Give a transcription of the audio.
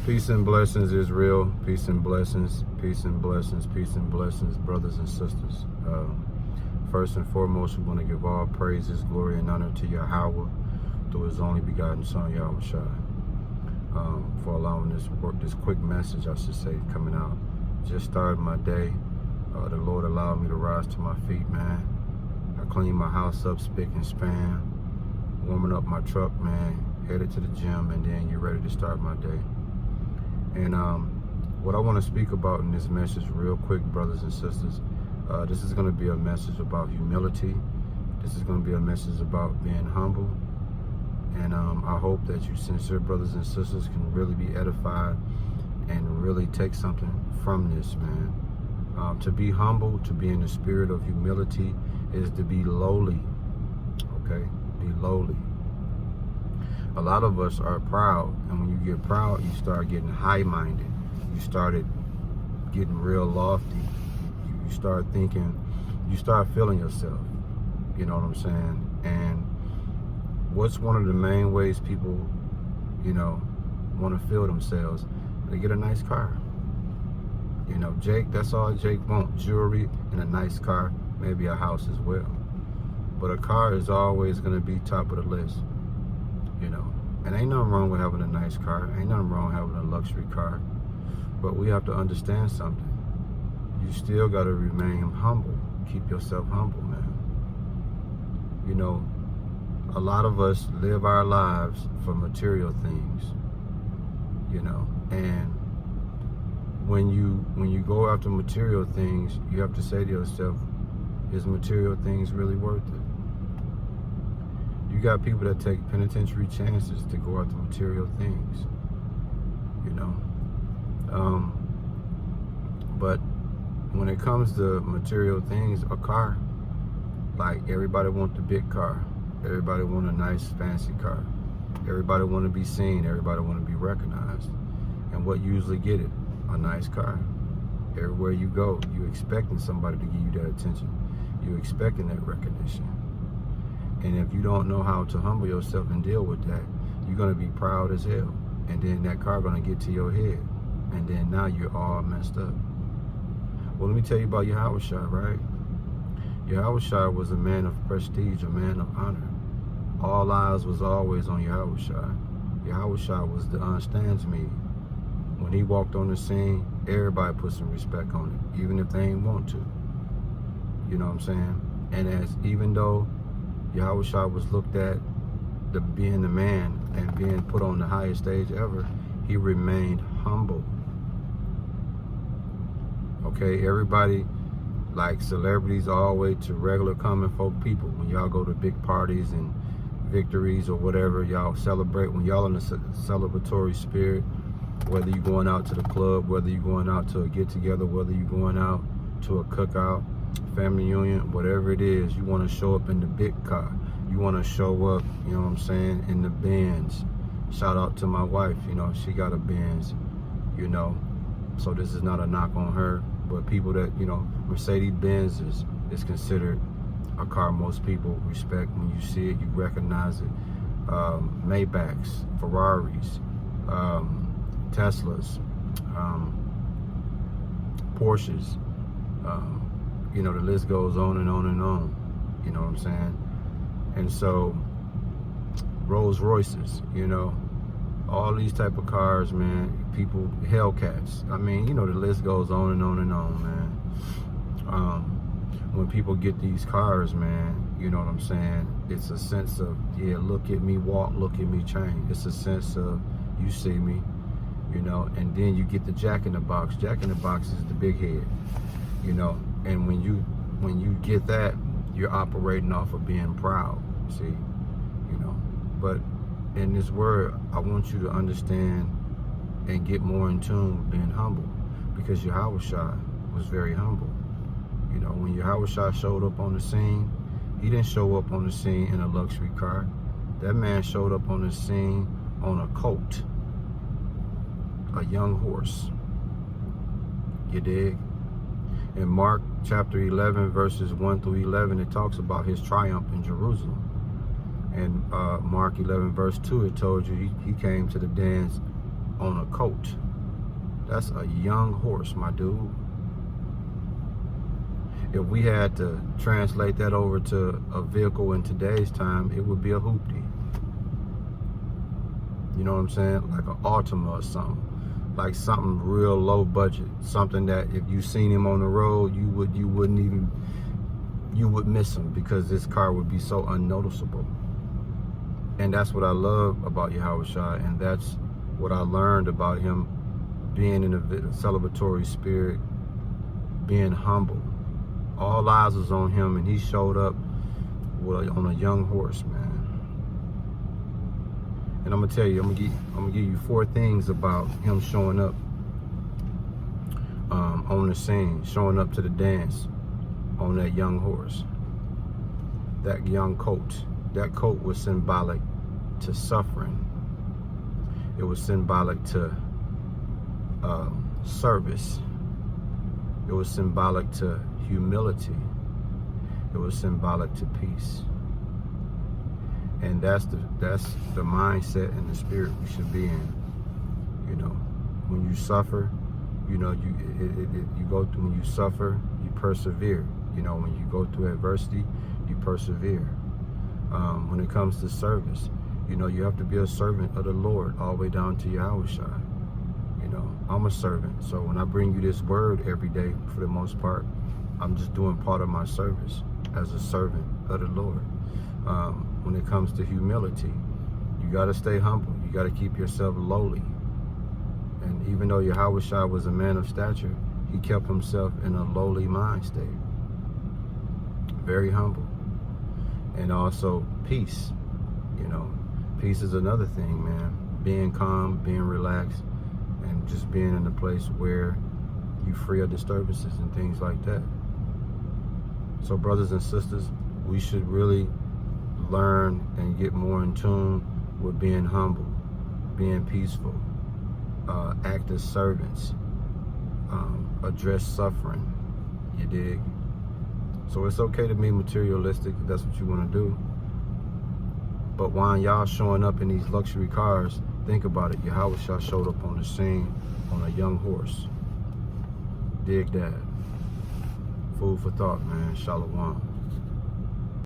Peace and blessings, Israel. Peace and blessings, peace and blessings, peace and blessings, brothers and sisters. First and foremost, we want to give all praises, glory, and honor to Yahweh through His only begotten Son, Yahweh Shai, for allowing this quick message, I should say, coming out. Just started my day. The Lord allowed me to rise to my feet, man. I cleaned my house up, spick and span, warming up my truck, man, headed to the gym, and then get ready to start my day. And what I want to speak about in this message real quick, brothers and sisters, this is going to be a message about humility. This is going to be a message about being humble. And I hope that you sincere brothers and sisters can really be edified and really take something from this, man. To be humble, to be in the spirit of humility, is to be lowly, okay? Be lowly. A lot of us are proud, and when you get proud, you start getting high-minded. You started getting real lofty. You start thinking, you start feeling yourself. You know what I'm saying? And what's one of the main ways people, want to feel themselves? They get a nice car. Jake, that's all Jake wants, jewelry and a nice car, maybe a house as well. But a car is always going to be top of the list. And ain't nothing wrong with having a nice car. Ain't nothing wrong with having a luxury car. But we have to understand something. You still got to remain humble. Keep yourself humble, man. A lot of us live our lives for material things. And when you go after material things, you have to say to yourself, is material things really worth it? You got people that take penitentiary chances to go after material things, but when it comes to material things, a car, like everybody wants the big car, everybody want a nice fancy car, everybody want to be seen, everybody want to be recognized. And what you usually get it? A nice car. Everywhere you go, you expecting somebody to give you that attention. You expecting that recognition. And if you don't know how to humble yourself and deal with that, you're going to be proud as hell. And then that car going to get to your head. And then now you're all messed up. Well, let me tell you about Yahweh Shai, right? Yahweh Shai was a man of prestige, a man of honor. All eyes was always on Yahweh Shai. Yahweh Shai was the understands me. When he walked on the scene, everybody put some respect on it, even if they ain't want to. You know what I'm saying? And even though Yahweh Shai was looked at being the man and being put on the highest stage ever, he remained humble. Okay, everybody, like celebrities all the way to regular common folk people, when y'all go to big parties and victories or whatever, y'all celebrate, when y'all in a celebratory spirit, whether you're going out to the club, whether you're going out to a get-together, whether you're going out to a cookout, family reunion, whatever it is, you want to show up in the big car. You want to show up, you know what I'm saying, in the Benz. Shout out to my wife, she got a Benz, so this is not a knock on her, but people that, Mercedes-Benz is considered a car most people respect. When you see it, you recognize it. Maybachs, Ferraris, Teslas, Porsches, the list goes on and on and on, you know what I'm saying? And so, Rolls Royces, all these type of cars, man, people, Hellcats, I mean, the list goes on and on and on, man. When people get these cars, man, you know what I'm saying? It's a sense of, yeah, look at me walk, look at me change. It's a sense of, you see me, and then you get the Jack in the Box. Jack in the Box is the big head, and when you get that, you're operating off of being proud, see, but in this word, I want you to understand and get more in tune with being humble, because Yahweh Shai was very humble. When Yahweh Shai showed up on the scene, he didn't show up on the scene in a luxury car. That man showed up on the scene on a colt, a young horse. You dig? In Mark chapter 11, verses 1 through 11, it talks about his triumph in Jerusalem. And Mark 11, verse 2, it told you he came to the dance on a colt. That's a young horse, my dude. If we had to translate that over to a vehicle in today's time, it would be a hoopty. You know what I'm saying? Like an Altima or something. Like something real low budget. Something that if you seen him on the road, you would miss him, because this car would be so unnoticeable. And that's what I love about Yahawashi, and that's what I learned about him being in a celebratory spirit, being humble. All eyes was on him, and he showed up on a young horse, man. And I'm gonna tell you, I'm gonna give you 4 things about him showing up on the scene, showing up to the dance on that young horse, that young colt. That colt was symbolic to suffering. It was symbolic to service. It was symbolic to humility. It was symbolic to peace. And that's the mindset and the spirit we should be in. You know, when you suffer, you know, you go through, when you suffer, you persevere. You know, when you go through adversity, you persevere. When it comes to service, you know, you have to be a servant of the Lord all the way down to Yahawashi. You know, I'm a servant. So when I bring you this word every day, for the most part, I'm just doing part of my service as a servant of the Lord. When it comes to humility, you got to stay humble. You got to keep yourself lowly. And even though Yahawashi was a man of stature, he kept himself in a lowly mind state. Very humble. And also peace. You know, peace is another thing, man. Being calm, being relaxed, and just being in a place where you free of disturbances and things like that. So brothers and sisters, we should really learn and get more in tune with being humble, being peaceful, act as servants, address suffering, you dig? So it's okay to be materialistic if that's what you want to do. But while y'all showing up in these luxury cars, think about it. Yahawashi showed up on the scene on a young horse. Dig that. Food for thought, man. Shalom.